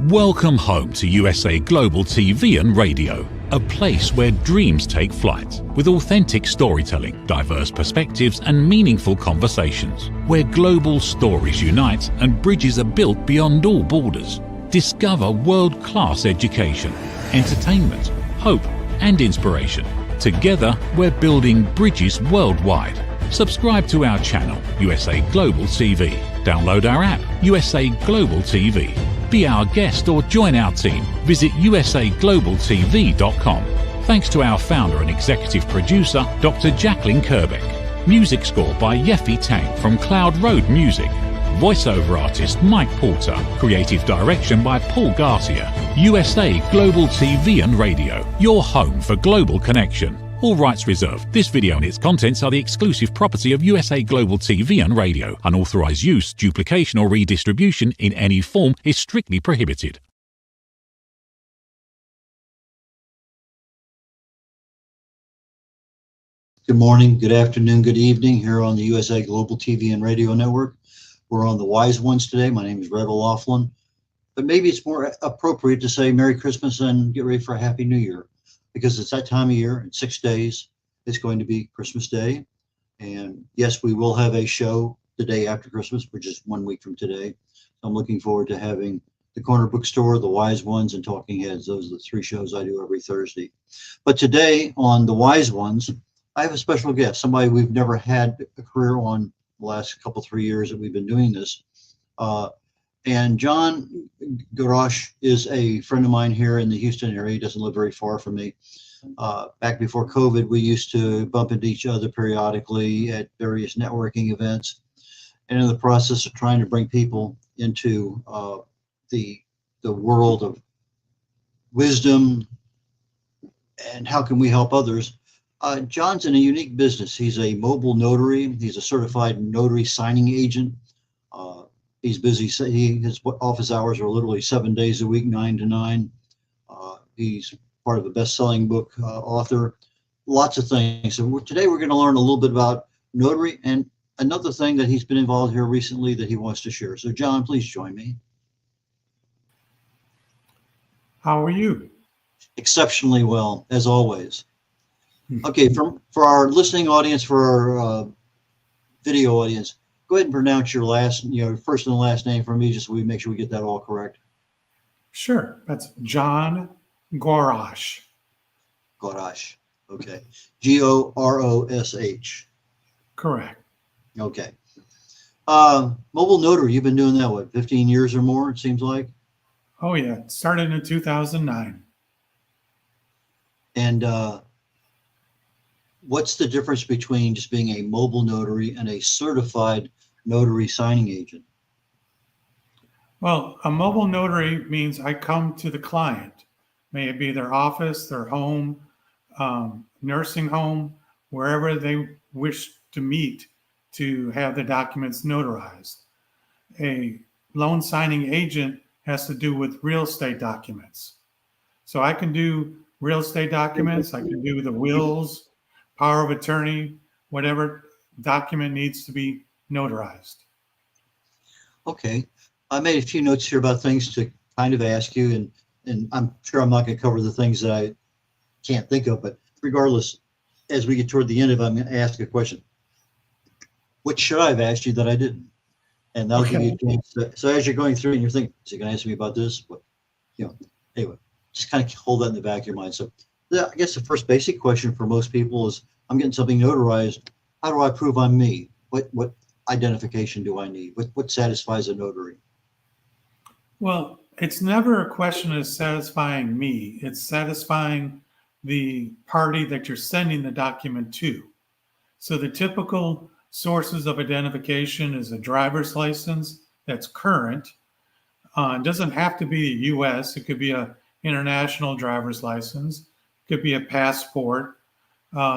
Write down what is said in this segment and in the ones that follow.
Welcome home to USA Global TV and Radio, a place where dreams take flight with authentic storytelling, diverse perspectives and meaningful conversations, where global stories unite and bridges are built beyond all borders. Discover world-class education, entertainment, hope and inspiration. Together, we're building bridges worldwide. Subscribe to our channel, USA Global TV. Download our app, USA Global TV. Be our guest or join our team. Visit usaglobaltv.com. Thanks to our founder and executive producer, Dr. Jacqueline Kerbeck. Music score by Yeffy Tang from Cloud Road Music. Voiceover artist Mike Porter. Creative direction by Paul Garcia. USA Global TV and Radio. Your home for global connection. All rights reserved. This video and its contents are the exclusive property of USA Global TV and Radio. Unauthorized use, duplication or redistribution in any form is strictly prohibited. Good morning, good afternoon, good evening here on the USA Global TV and Radio Network. We're on the Wise Ones today. My name is Red O'Laughlin. But maybe it's more appropriate to say Merry Christmas and get ready for a Happy New Year, because it's that time of year. In 6 days, it's going to be Christmas Day. And yes, we will have a show the day after Christmas, which is 1 week from today. I'm looking forward to having the Corner Bookstore, the Wise Ones, and Talking Heads. Those are the 3 shows I do every Thursday. But today on the Wise Ones, I have a special guest, somebody we've never had a career on the last 3 years that we've been doing this. And Jon Gorosh is a friend of mine here in the Houston area. He doesn't live very far from me. Back before COVID, we used to bump into each other periodically at various networking events. And in the process of trying to bring people into the world of wisdom and how can we help others, Jon's in a unique business. He's a mobile notary. He's a certified notary signing agent. He's busy. His office hours are literally 7 days a week, 9 to 9. He's part of a best-selling book author, lots of things. So today we're going to learn a little bit about notary and another thing that he's been involved here recently that he wants to share. So Jon, please join me. How are you? Exceptionally well, as always. Okay, for our listening audience, for our video audience, go ahead and pronounce your first and last name for me, just so we make sure we get that all correct. Sure. That's Jon Gorosh. Gorosh. Okay. Gorosh. Correct. Okay. Mobile notary, you've been doing that, what, 15 years or more, it seems like? Oh, yeah. It started in 2009. And what's the difference between just being a mobile notary and a certified notary signing agent? Well, a mobile notary means I come to the client, may it be their office, their home, nursing home, wherever they wish to meet to have the documents notarized. A loan signing agent has to do with real estate documents. So I can do real estate documents, I can do the wills, power of attorney, whatever document needs to be notarized. Okay. I made a few notes here about things to kind of ask you, and I'm sure I'm not going to cover the things that I can't think of, but regardless, as we get toward the end of it, I'm going to ask a question. What should I have asked you that I didn't? And that'll give you a chance. So as you're going through and you're thinking, is he going to ask me about this? But, anyway, just kind of hold that in the back of your mind. So I guess the first basic question for most people is, I'm getting something notarized. How do I prove I'm me? What identification do I need? What satisfies a notary? Well, it's never a question of satisfying me. It's satisfying the party that you're sending the document to. So the typical sources of identification is a driver's license that's current. It doesn't have to be the U.S. It could be an international driver's license. It could be a passport.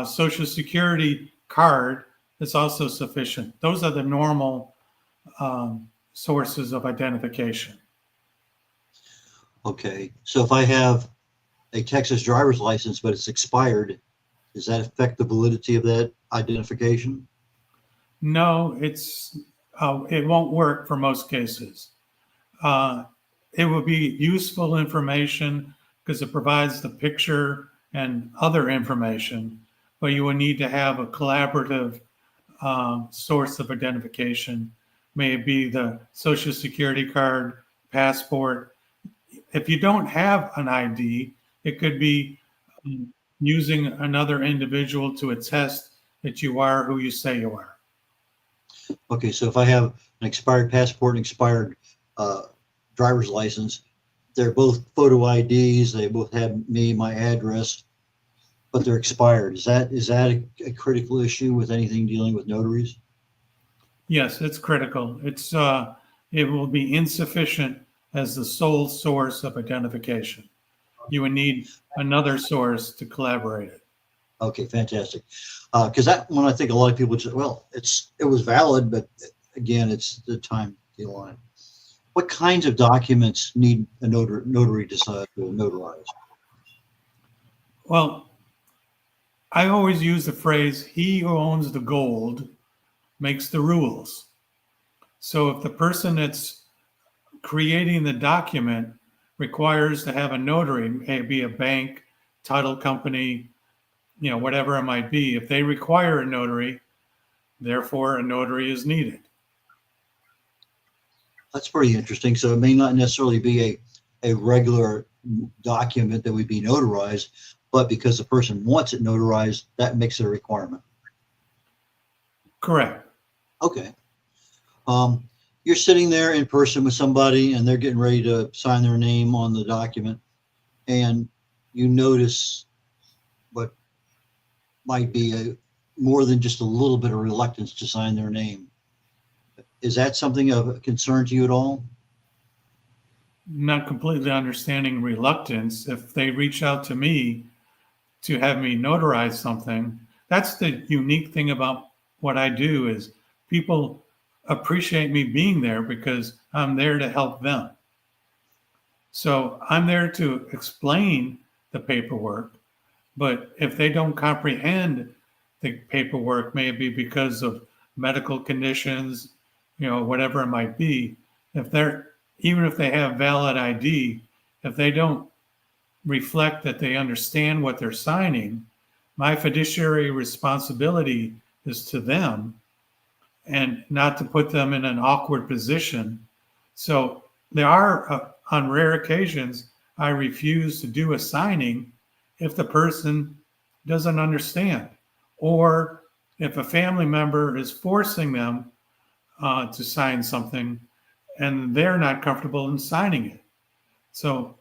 Social Security card is also sufficient. Those are the normal sources of identification. Okay, so if I have a Texas driver's license, but it's expired, does that affect the validity of that identification? No, it won't work for most cases. it will be useful information because it provides the picture and other information, but you will need to have a collaborative source of identification. May it be the Social Security card, passport. If you don't have an ID, it could be using another individual to attest that you are who you say you are. Okay, so if I have an expired passport and expired driver's license, they're both photo IDs. They both have me, my address, but they're expired. Is that a critical issue with anything dealing with notaries? Yes, it's critical. It will be insufficient as the sole source of identification. You would need another source to collaborate it. Okay, fantastic. Because that one, I think a lot of people say, well, it was valid, but again, it's the time line. What kinds of documents need a notary to notarize? Well, I always use the phrase, he who owns the gold makes the rules. So if the person that's creating the document requires to have a notary, maybe a bank, title company, whatever it might be, if they require a notary, therefore a notary is needed. That's pretty interesting. So it may not necessarily be a regular document that would be notarized, but because the person wants it notarized, that makes it a requirement. Correct. Okay. You're sitting there in person with somebody and they're getting ready to sign their name on the document, and you notice what might be more than just a little bit of reluctance to sign their name. Is that something of concern to you at all? Not completely understanding reluctance. If they reach out to me to have me notarize something, that's the unique thing about what I do is people appreciate me being there because I'm there to help them. So I'm there to explain the paperwork, but if they don't comprehend the paperwork, maybe because of medical conditions, whatever it might be, even if they have valid ID, if they don't reflect that they understand what they're signing, my fiduciary responsibility is to them and not to put them in an awkward position. So there are, on rare occasions, I refuse to do a signing if the person doesn't understand, or if a family member is forcing them to sign something and they're not comfortable in signing it. So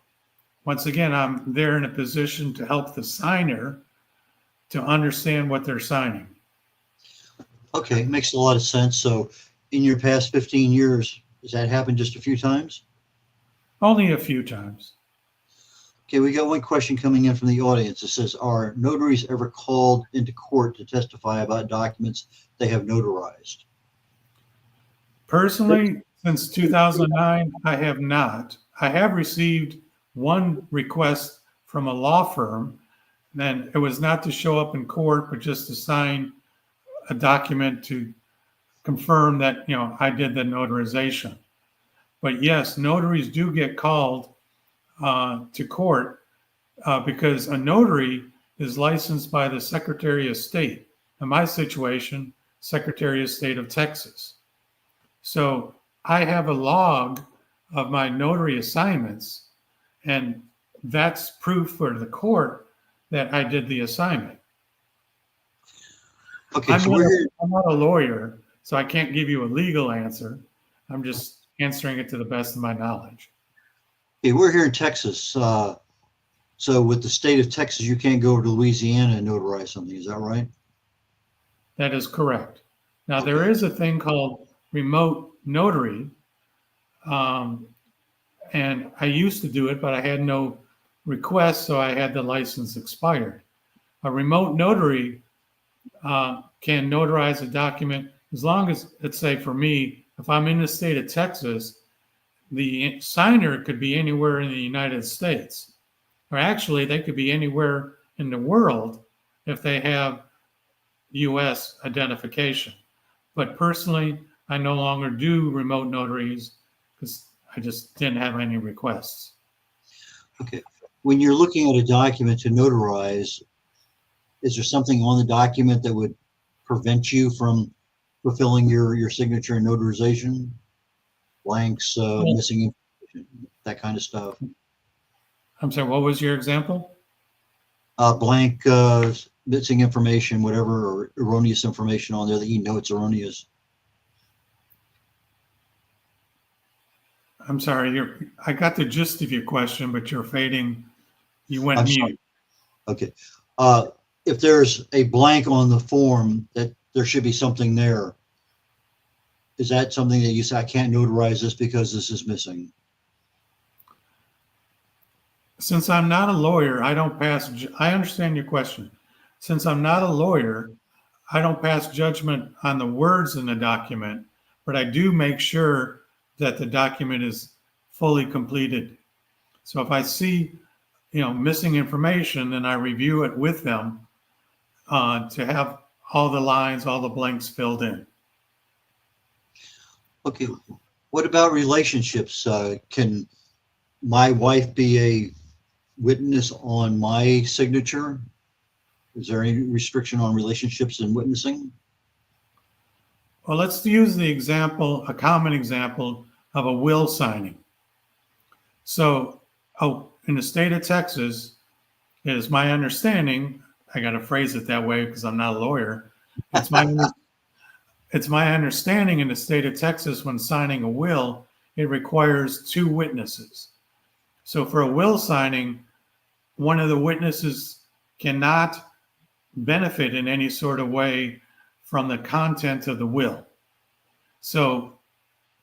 once again, I'm there in a position to help the signer to understand what they're signing. Okay, makes a lot of sense. So in your past 15 years, has that happened just a few times? Only a few times. Okay, we got one question coming in from the audience. It says, are notaries ever called into court to testify about documents they have notarized? Personally, since 2009, I have not. I have received one request from a law firm, and it was not to show up in court, but just to sign a document to confirm that, I did the notarization. But yes, notaries do get called to court because a notary is licensed by the Secretary of State. In my situation, Secretary of State of Texas. So I have a log of my notary assignments, and that's proof for the court that I did the assignment. Okay, I'm not a lawyer, so I can't give you a legal answer. I'm just answering it to the best of my knowledge. Okay, we're here in Texas. So with the state of Texas, you can't go over to Louisiana and notarize something. Is that right? That is correct. Now, Okay. there is a thing called remote notary, and I used to do it, but I had no request, so I had the license expired. A remote notary can notarize a document as long as, let's say for me, if I'm in the state of Texas, the signer could be anywhere in the United States, or actually they could be anywhere in the world if they have U.S. identification. But personally, I no longer do remote notaries because I just didn't have any requests. Okay. When you're looking at a document to notarize, is there something on the document that would prevent you from fulfilling your signature and notarization? Blanks, missing information, that kind of stuff. I'm sorry, what was your example? Blank, missing information, whatever, or erroneous information on there that you know it's erroneous. I'm sorry, I got the gist of your question, but you're fading. You went I'm mute. sorry. Okay. If there's a blank on the form, that there should be something there. Is that something that you say, I can't notarize this because this is missing? Since I'm not a lawyer, I don't pass. I understand your question. Since I'm not a lawyer, I don't pass judgment on the words in the document, but I do make sure that the document is fully completed. So if I see, missing information, then I review it with them to have all the lines, all the blanks filled in. Okay. What about relationships? Can my wife be a witness on my signature? Is there any restriction on relationships and witnessing? Well, let's use a common example of a will signing. So, in the state of Texas, it is my understanding, I got to phrase it that way because I'm not a lawyer. It's my understanding in the state of Texas, when signing a will, it requires 2 witnesses. So for a will signing, one of the witnesses cannot benefit in any sort of way from the content of the will. So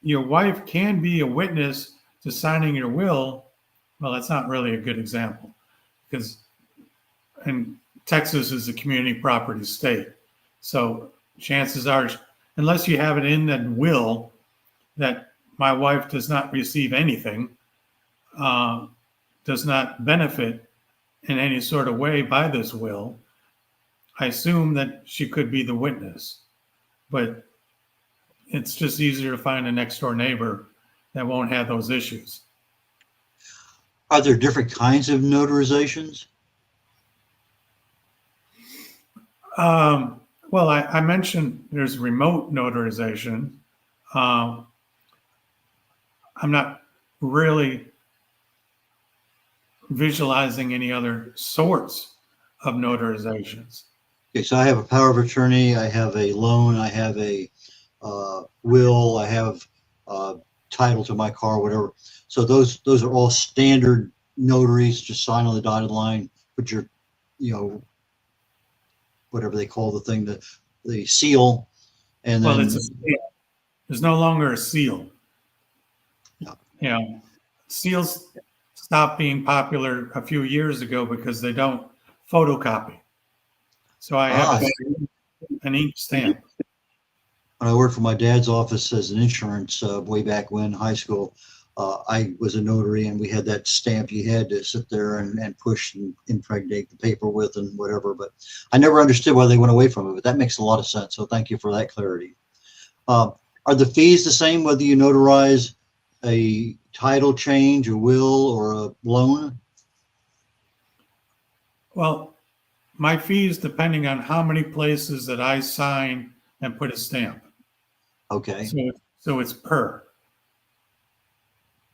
your wife can be a witness to signing your will. Well, that's not really a good example because Texas is a community property state. So chances are, unless you have it in that will that my wife does not receive anything, does not benefit in any sort of way by this will, I assume that she could be the witness. But it's just easier to find a next door neighbor that won't have those issues. Are there different kinds of notarizations? Well, I mentioned there's remote notarization. I'm not really visualizing any other sorts of notarizations. Okay, so I have a power of attorney, I have a loan, I have a will, I have title to my car, whatever. So those are all standard notaries. Just sign on the dotted line, put your, whatever they call the thing, the seal, and then. Well, it's a seal. There's no longer a seal. No. Seals stopped being popular a few years ago because they don't photocopy. So I have an ink stamp. When I worked for my dad's office as an insurance way back when, high school, I was a notary, and we had that stamp you had to sit there and push and impregnate the paper with and whatever. But I never understood why they went away from it, but that makes a lot of sense. So thank you for that clarity. Are the fees the same whether you notarize a title change, a will, or a loan? Well, my fees depending on how many places that I sign and put a stamp. Okay. So it's per.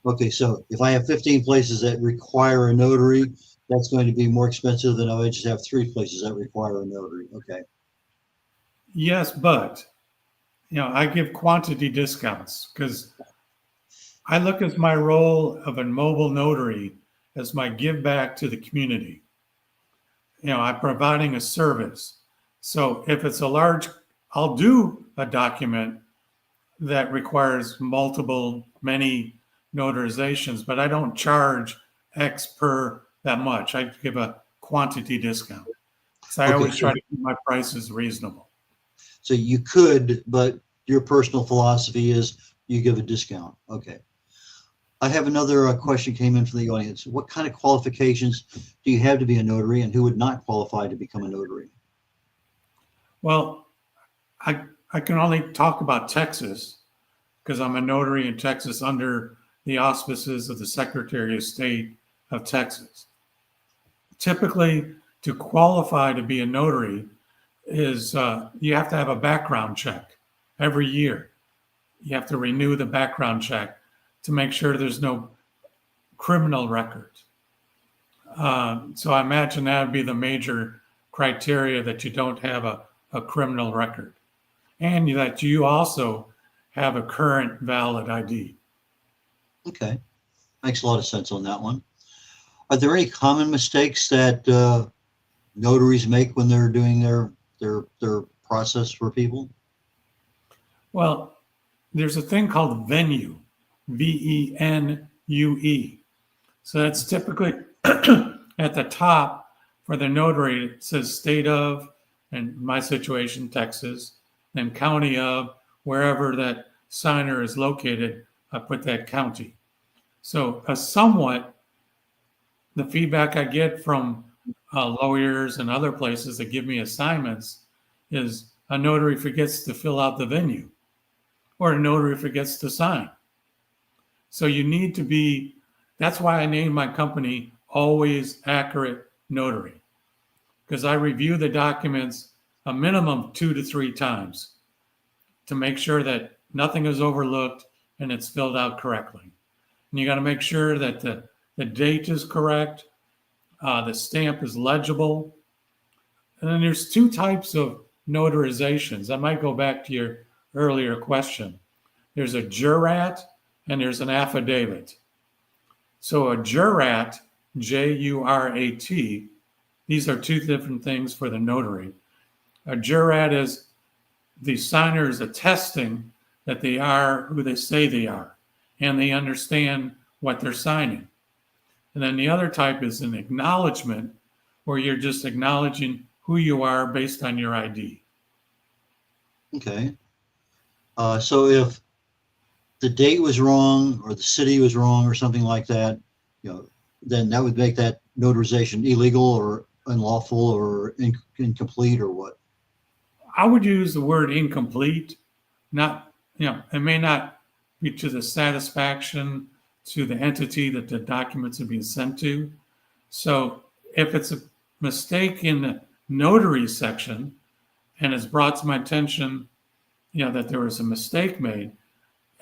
Okay, so if I have 15 places that require a notary, that's going to be more expensive than if I just have 3 places that require a notary. Okay. Yes, but I give quantity discounts because I look at my role of a mobile notary as my give back to the community. I'm providing a service. So if it's I'll do a document that requires many notarizations, but I don't charge X per that much. I give a quantity discount. So I always try to keep my prices reasonable. So you could, but your personal philosophy is you give a discount. Okay. I have another question came in from the audience. What kind of qualifications do you have to be a notary, and who would not qualify to become a notary? Well, I can only talk about Texas because I'm a notary in Texas under the auspices of the Secretary of State of Texas. Typically, to qualify to be a notary is you have to have a background check every year. You have to renew the background check to make sure there's no criminal record. So I imagine that would be the major criteria, that you don't have a criminal record, and that you also have a current valid ID. Okay. Makes a lot of sense on that one. Are there any common mistakes that notaries make when they're doing their process for people? Well, there's a thing called venue, VENUE. So that's typically at the top for the notary. It says state of, in my situation, Texas, then county of, wherever that signer is located, I put that county. So the feedback I get from lawyers and other places that give me assignments is a notary forgets to fill out the venue, or a notary forgets to sign. So you need to be, that's why I named my company Always Accurate Notary, because I review the documents a minimum 2 to 3 times to make sure that nothing is overlooked and it's filled out correctly. And you got to make sure that the date is correct, the stamp is legible. And then there's 2 types of notarizations. I might go back to your earlier question. There's a jurat and there's an affidavit. So a jurat, Jurat, these are 2 different things for the notary. A jurat is the signer is attesting that they are who they say they are, and they understand what they're signing. And then the other type is an acknowledgement, where you're just acknowledging who you are based on your ID. Okay. So if the date was wrong, or the city was wrong, or something like that, then that would make that notarization illegal or unlawful or incomplete, or what? I would use the word incomplete. Not, it may not be to the satisfaction to the entity that the documents are being sent to. So if it's a mistake in the notary section and it's brought to my attention, that there was a mistake made,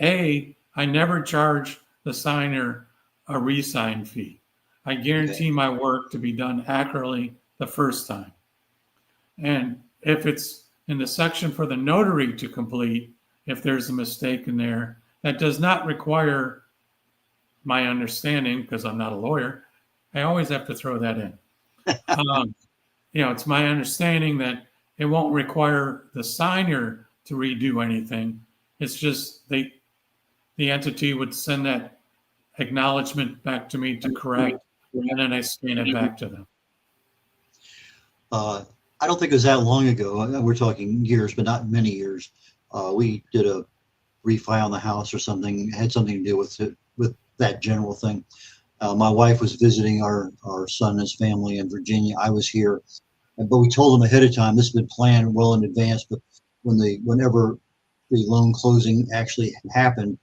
I never charge the signer a re-sign fee. I guarantee my work to be done accurately the first time. And if it's in the section for the notary to complete, if there's a mistake in there, that does not require my understanding, because I'm not a lawyer. I always have to throw that in. It's my understanding that it won't require the signer to redo anything. It's just the entity would send that acknowledgement back to me to correct, and then I scan it back to them. I don't think it was that long ago. We're talking years, but not many years. We did a refi on the house or something, had something to do with that general thing. My wife was visiting our son and his family in Virginia. I was here, but we told them ahead of time. This has been planned well in advance. But whenever the loan closing actually happened,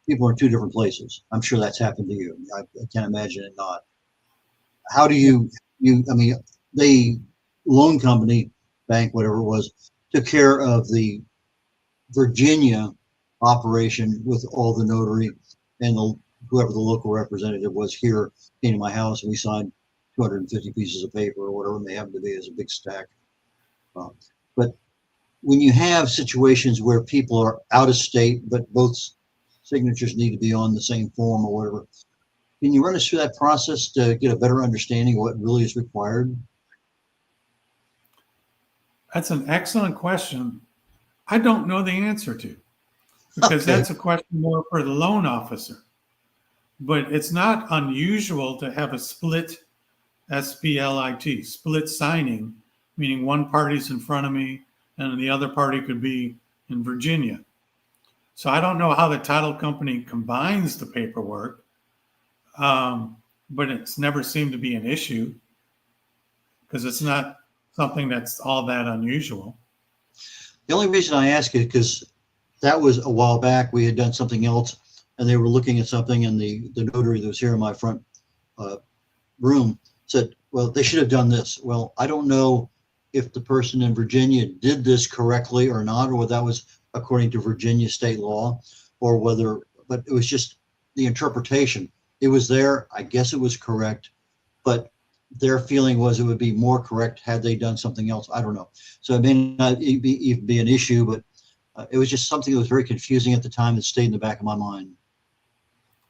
people are in 2 different places. I'm sure that's happened to you. I can't imagine it not. How do the loan company, bank, whatever it was, took care of the Virginia operation with all the notary, and whoever the local representative was here came to my house, and we signed 250 pieces of paper or whatever they happen to be, as a big stack. But when you have situations where people are out of state, but both signatures need to be on the same form or whatever, can you run us through that process to get a better understanding of what really is required? That's an excellent question. I don't know the answer to, because that's a question more for the loan officer. But it's not unusual to have a split, SPLIT, split signing, meaning one party's in front of me and the other party could be in Virginia. So I don't know how the title company combines the paperwork, but it's never seemed to be an issue, because it's not something that's all that unusual. The only reason I ask is because that was a while back. We had done something else and they were looking at something, and the notary that was here in my front room said, well, they should have done this. Well, I don't know if the person in Virginia did this correctly or not, or whether that was according to Virginia state law, or whether, but it was just the interpretation. It was there. I guess it was correct, but their feeling was it would be more correct had they done something else. I don't know. So it may not even be an issue, but it was just something that was very confusing at the time that stayed in the back of my mind.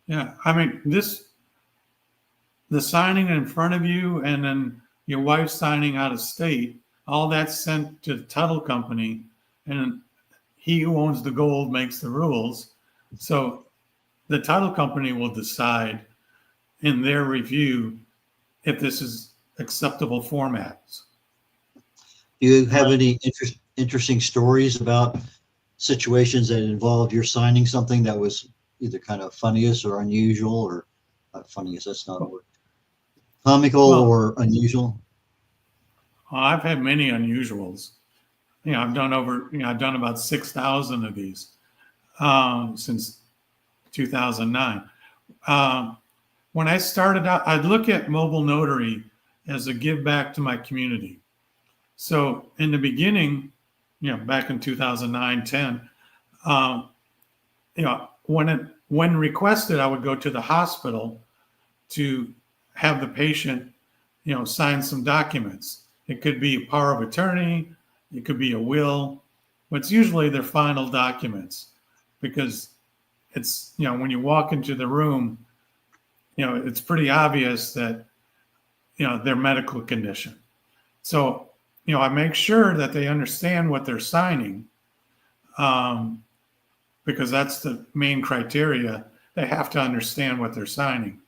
Yeah, I mean, the signing in front of you and then your wife signing out of state, all that's sent to the title company, and he who owns the gold makes the rules. So the title company will decide in their review if this is acceptable formats. Do you have any interesting stories about situations that involved your signing something that was either kind of funniest or unusual, or not funniest, that's not a word, comical or unusual? I've had many unusuals. I've done about 6,000 of these since 2009. When I started out, I'd look at mobile notary as a give back to my community. So in the beginning, back in 2009, 10, when requested, I would go to the hospital to have the patient, sign some documents. It could be a power of attorney, it could be a will, but it's usually their final documents, because it's, when you walk into the room, it's pretty obvious that, their medical condition. So, I make sure that they understand what they're signing, because that's the main criteria. They have to understand what they're signing.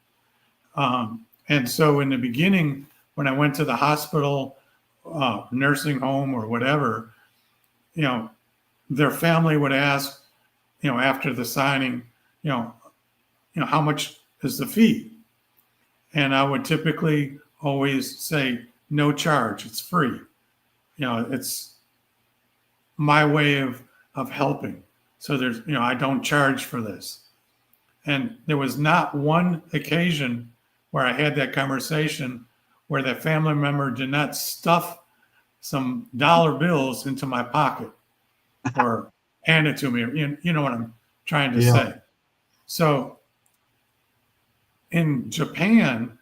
And so in the beginning, when I went to the hospital, nursing home or whatever, their family would ask, after the signing, how much is the fee? And I would typically always say, no charge, it's free. It's my way of helping. So there's, I don't charge for this. And there was not one occasion where I had that conversation where that family member did not stuff some dollar bills into my pocket or hand it to me. You know what I'm trying to say. So in Japan,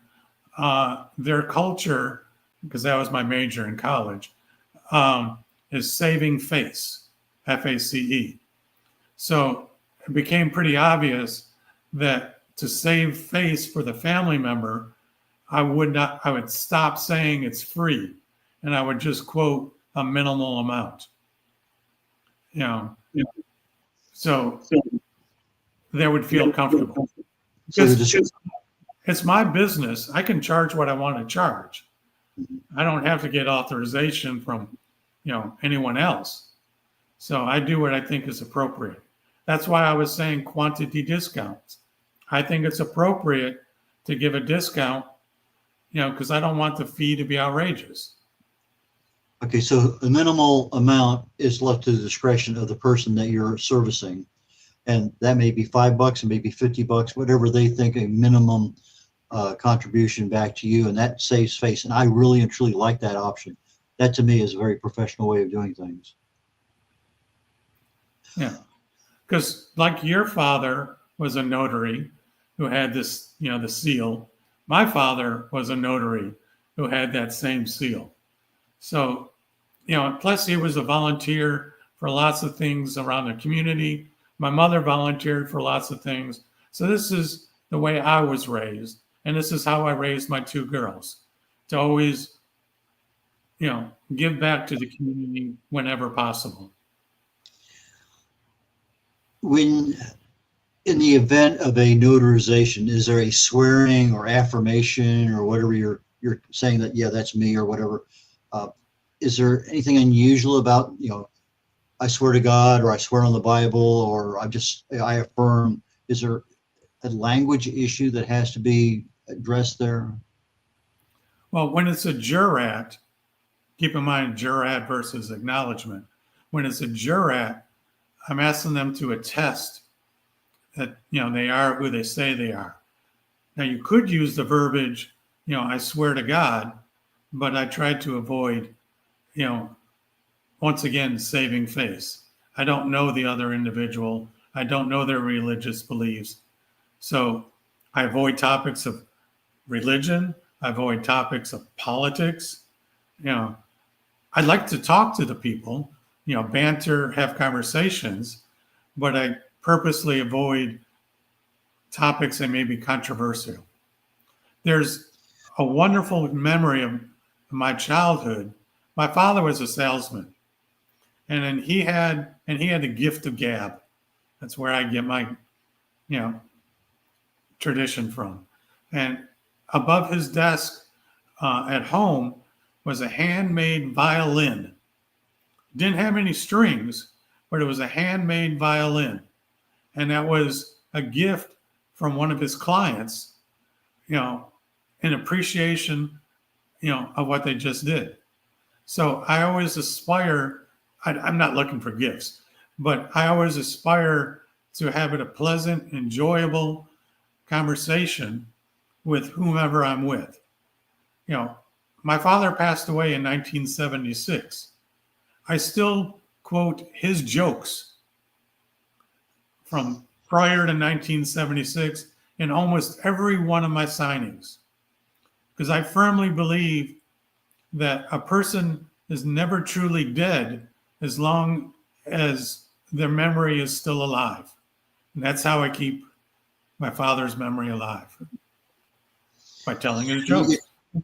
their culture, because that was my major in college, is saving face, FACE. So it became pretty obvious that to save face for the family member, I would stop saying it's free, and I would just quote a minimal amount. So they would feel comfortable. Because it's my business. I can charge what I want to charge. I don't have to get authorization from, anyone else. So I do what I think is appropriate. That's why I was saying quantity discounts. I think it's appropriate to give a discount, because I don't want the fee to be outrageous. Okay, so the minimal amount is left to the discretion of the person that you're servicing. And that may be $5 and maybe $50, whatever they think a minimum contribution back to you, and that saves face. And I really and truly like that option. That to me is a very professional way of doing things. Yeah, because like your father was a notary who had this, the seal. My father was a notary who had that same seal. So, plus he was a volunteer for lots of things around the community. My mother volunteered for lots of things. So this is the way I was raised. And this is how I raised my two girls, to always, give back to the community whenever possible. When in the event of a notarization, is there a swearing or affirmation or whatever you're saying that, yeah, that's me or whatever? Is there anything unusual about, I swear to God, or I swear on the Bible, or I affirm? Is there a language issue that has to be addressed there? Well, when it's a jurat, keep in mind jurat versus acknowledgement. When it's a jurat, I'm asking them to attest that, they are who they say they are. Now, you could use the verbiage, I swear to God, but I tried to avoid, once again, saving face. I don't know the other individual. I don't know their religious beliefs. So I avoid topics of religion. I avoid topics of politics. I'd like to talk to the people, banter, have conversations, but I purposely avoid topics that may be controversial. There's a wonderful memory of my childhood. My father was a salesman, and then he had the gift of gab. That's where I get my, tradition from. And above his desk at home was a handmade violin. Didn't have any strings, but it was a handmade violin. And that was a gift from one of his clients, in appreciation, of what they just did. So I always aspire, I'm not looking for gifts, but I always aspire to have it a pleasant, enjoyable conversation with whomever I'm with. My father passed away in 1976. I still quote his jokes from prior to 1976 in almost every one of my signings, because I firmly believe that a person is never truly dead as long as their memory is still alive. And that's how I keep my father's memory alive, by telling his jokes.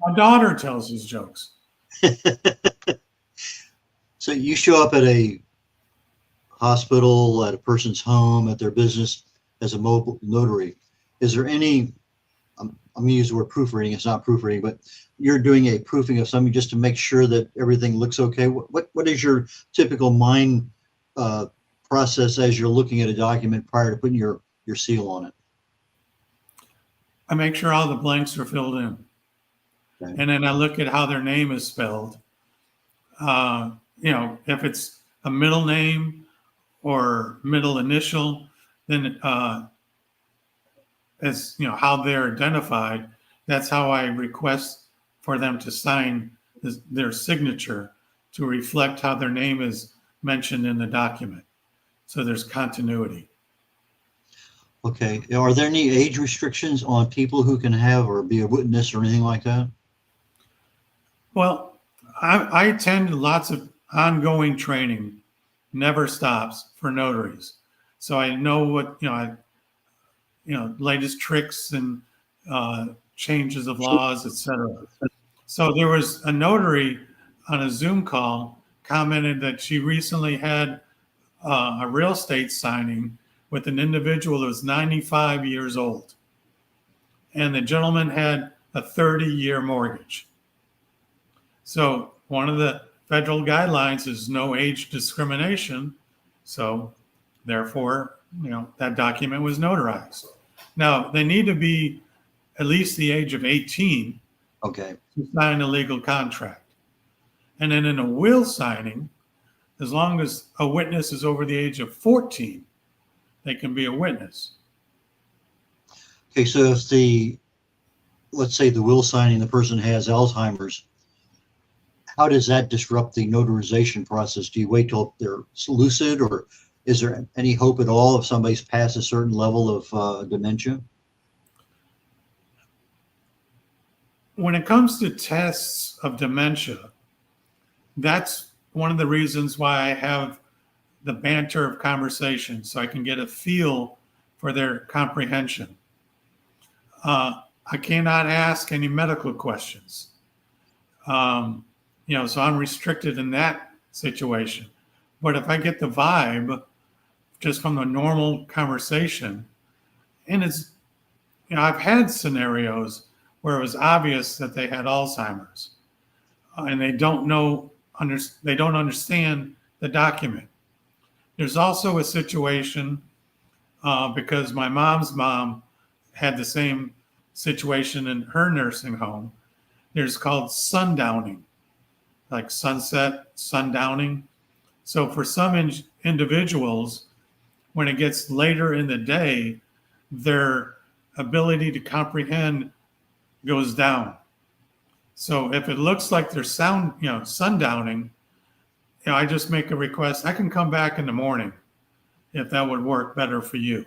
My daughter tells his jokes. So you show up at a hospital, at a person's home, at their business as a mobile notary. Is there any, I'm going to use the word proofreading, it's not proofreading, but you're doing a proofing of something just to make sure that everything looks okay. What is your typical mind process as you're looking at a document prior to putting your seal on it? I make sure all the blanks are filled in. Okay. And then I look at how their name is spelled. If it's a middle name or middle initial, then as how they're identified, that's how I request for them to sign their signature to reflect how their name is mentioned in the document. So there's continuity. Okay. Are there any age restrictions on people who can have or be a witness or anything like that? Well, I attend lots of ongoing training, never stops, for notaries. So I know what, latest tricks and changes of laws, etc. So there was a notary on a Zoom call commented that she recently had a real estate signing with an individual who was 95 years old. And the gentleman had a 30-year mortgage. So one of the federal guidelines is no age discrimination. So therefore, that document was notarized. Now, they need to be at least the age of 18 to sign a legal contract. And then in a will signing, as long as a witness is over the age of 14, they can be a witness. Okay, so if let's say the will signing, the person has Alzheimer's, how does that disrupt the notarization process? Do you wait till they're lucid, or is there any hope at all if somebody's past a certain level of dementia? When it comes to tests of dementia, that's one of the reasons why I have the banter of conversation, so I can get a feel for their comprehension. I cannot ask any medical questions. So I'm restricted in that situation. But if I get the vibe just from a normal conversation, and it's, I've had scenarios where it was obvious that they had Alzheimer's, and they don't understand the document. There's also a situation because my mom's mom had the same situation in her nursing home. There's called sundowning, like sunset, sundowning. So for some individuals, when it gets later in the day, their ability to comprehend goes down. So if it looks like they're sundowning, I just make a request. I can come back in the morning if that would work better for you.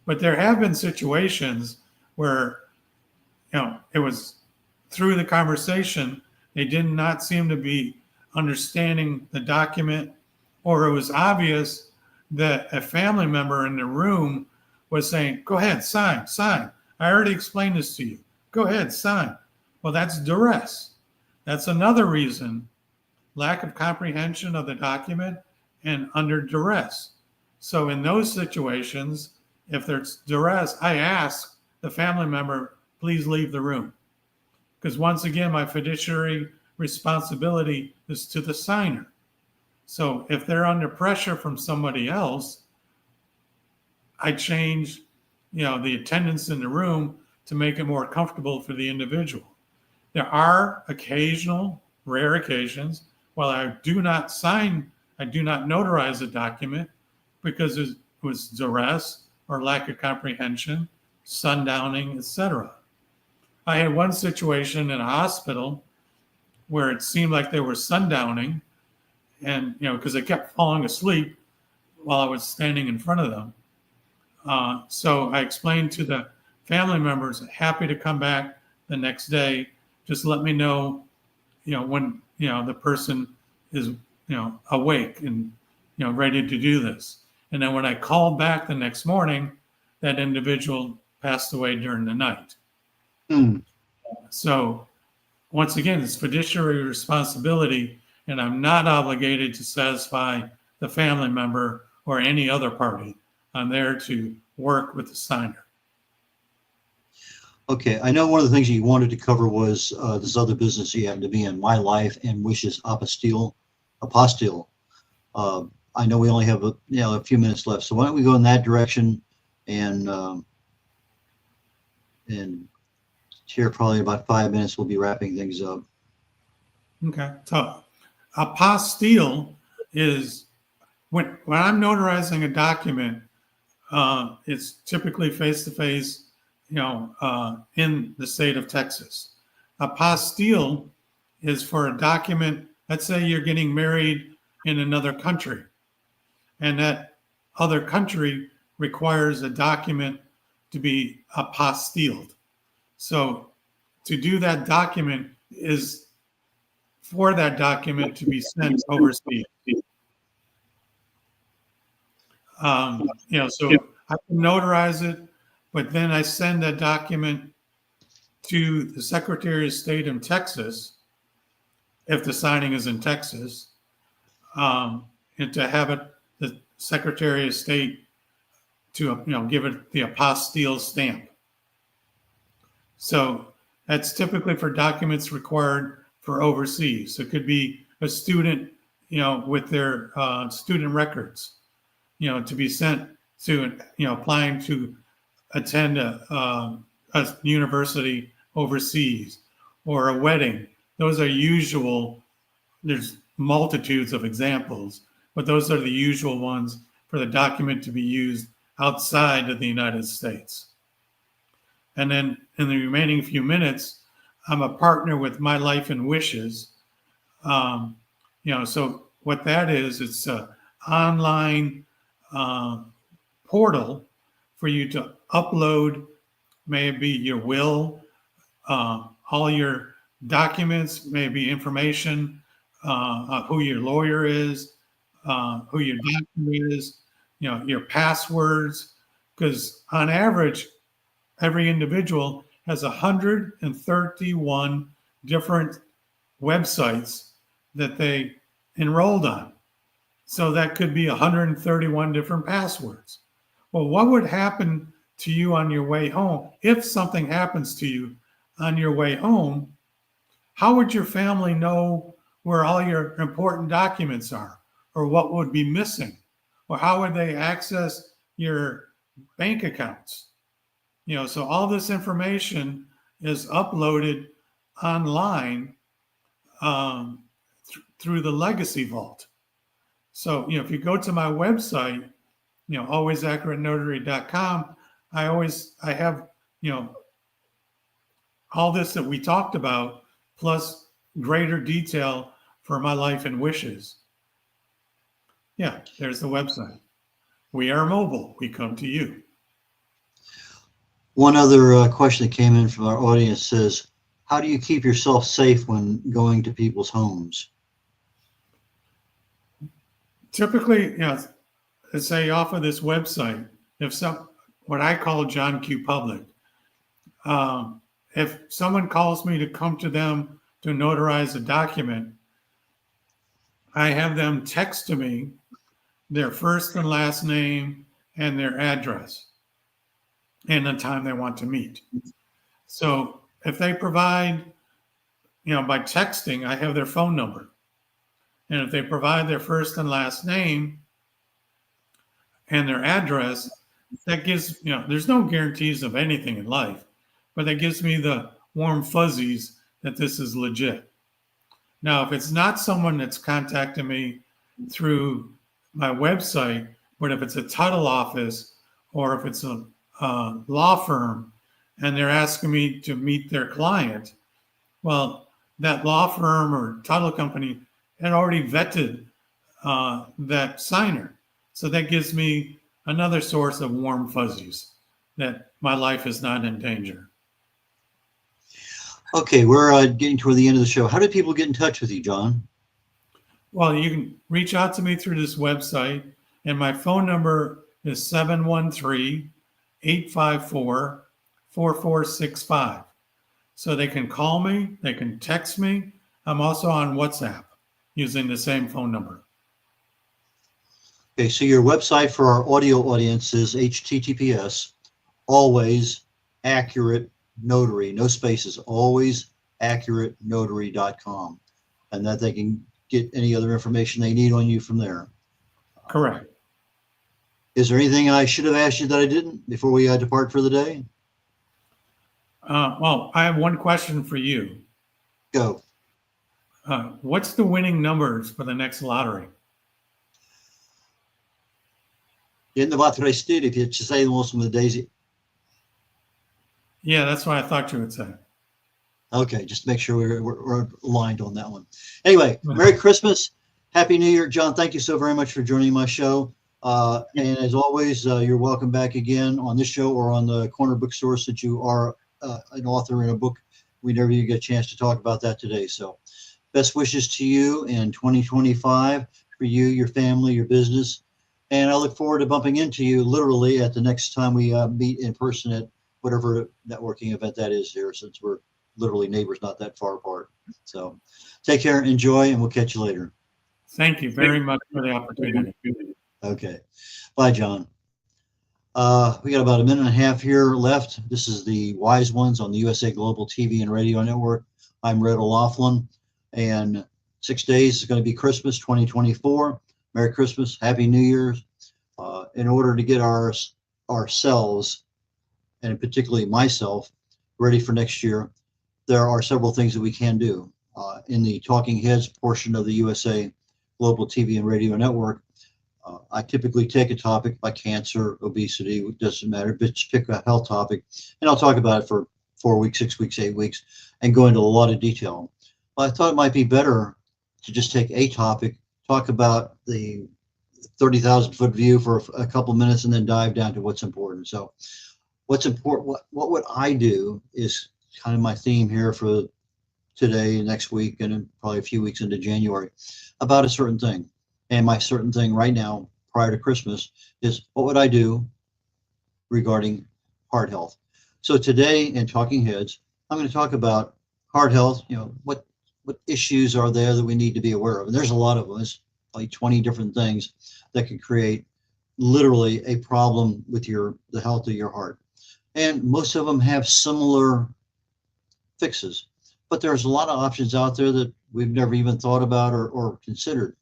But there have been situations where, it was through the conversation, they did not seem to be understanding the document, or it was obvious that a family member in the room was saying, go ahead, sign. I already explained this to you. Go ahead, sign. Well, that's duress. That's another reason, lack of comprehension of the document and under duress. So in those situations, if there's duress, I ask the family member, please leave the room. Because once again, my fiduciary responsibility is to the signer. So if they're under pressure from somebody else, I change, the attendance in the room to make it more comfortable for the individual. There are rare occasions, while I do not notarize a document because it was duress or lack of comprehension, sundowning, etc. I had one situation in a hospital where it seemed like they were sundowning, and because they kept falling asleep while I was standing in front of them. So I explained to the family members, happy to come back the next day. Just let me know, when the person is awake and ready to do this. And then when I called back the next morning, that individual passed away during the night. So once again, it's fiduciary responsibility, and I'm not obligated to satisfy the family member or any other party. I'm there to work with the signer. Okay, I know one of the things you wanted to cover was this other business you happen to be in, My Life and Wishes Apostille. I know we only have a few minutes left, so why don't we go in that direction and here probably about 5 minutes we'll be wrapping things up. Okay, so Apostille is when I'm notarizing a document, it's typically face-to-face, in the state of Texas. Apostille is for a document. Let's say you're getting married in another country, and that other country requires a document to be apostilled. So to do that document is for that document to be sent overseas. So I can notarize it, but then I send that document to the Secretary of State in Texas, if the signing is in Texas, and to have it, the Secretary of State to give it the apostille stamp. So that's typically for documents required for overseas. It could be a student, with their student records, to be sent to, applying to attend a university overseas, or a wedding. Those are usual. There's multitudes of examples, but those are the usual ones for the document to be used outside of the United States. And then in the remaining few minutes, I'm a partner with My Life and Wishes. So what that is, it's an online portal for you to upload, maybe your will, all your documents, maybe information, who your lawyer is, who your doctor is, your passwords, because on average, every individual has 131 different websites that they enrolled on. So that could be 131 different passwords. Well, what would happen to you on your way home? If something happens to you on your way home, how would your family know where all your important documents are, or what would be missing? Or how would they access your bank accounts? So all this information is uploaded online through the Legacy Vault. So, if you go to my website, alwaysaccuratenotary.com, I have, all this that we talked about, plus greater detail for my life and wishes. Yeah, there's the website. We are mobile. We come to you. One other question that came in from our audience says, how do you keep yourself safe when going to people's homes? Typically, let's say off of this website, what I call John Q Public, if someone calls me to come to them to notarize a document, I have them text to me their first and last name and their address and the time they want to meet. So if they provide, by texting, I have their phone number. And if they provide their first and last name and their address, that gives, there's no guarantees of anything in life, but that gives me the warm fuzzies that this is legit. Now, if it's not someone that's contacting me through my website, but if it's a title office or if it's a law firm and they're asking me to meet their client, well, that law firm or title company had already vetted that signer. So that gives me another source of warm fuzzies that my life is not in danger. Okay, we're getting toward the end of the show. How do people get in touch with you, John? Well, you can reach out to me through this website, and my phone number is 713-854-4465. So they can call me, they can text me. I'm also on WhatsApp using the same phone number. Okay, so your website for our audio audience is https always accurate notary, no spaces, always accurate notary.com, and that they can get any other information they need on you from there. Correct. Is there anything I should have asked you that I didn't before we depart for the day? Well, I have one question for you. Go. What's the winning numbers for the next lottery? If you say most of the days. Yeah, that's what I thought you would say. Okay, just to make sure we're aligned on that one. Anyway, Merry Christmas. Happy New Year. John, thank you so very much for joining my show. And as always, you're welcome back again on this show or on the Corner Bookstore, since you are an author in a book. Whenever you get a chance to talk about that today. So best wishes to you in 2025 for you, your family, your business. And I look forward to bumping into you literally at the next time we meet in person at whatever networking event that is here, since we're literally neighbors not that far apart. So take care, enjoy, and we'll catch you later. Thank you very much for the opportunity. Okay. Bye, John. We got about a minute and a half here left. This is the Wise Ones on the USA Global TV and Radio Network. I'm Red O'Laughlin, and 6 days is going to be Christmas 2024. Merry Christmas, Happy New Year's. In order to get ourselves, and particularly myself, ready for next year, there are several things that we can do. In the Talking Heads portion of the USA Global TV and Radio Network, I typically take a topic like cancer, obesity, it doesn't matter, but just pick a health topic, and I'll talk about it for 4 weeks, 6 weeks, 8 weeks, and go into a lot of detail. Well, I thought it might be better to just take a topic, talk about the 30,000-foot view for a couple minutes, and then dive down to what's important. So what's important, what would I do is kind of my theme here for today, next week, and probably a few weeks into January, about a certain thing. And my certain thing right now, prior to Christmas, is what would I do regarding heart health? So today in Talking Heads, I'm going to talk about heart health. What issues are there that we need to be aware of? And there's a lot of them. There's like 20 different things that can create literally a problem with the health of your heart. And most of them have similar fixes, but there's a lot of options out there that we've never even thought about or considered.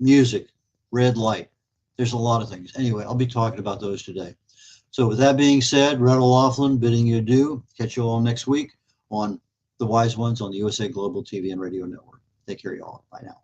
Music, red light. There's a lot of things. Anyway, I'll be talking about those today. So with that being said, Red O'Laughlin bidding you adieu. Catch you all next week on The Wise Ones on the USA Global TV and Radio Network. Take care, y'all. Bye now.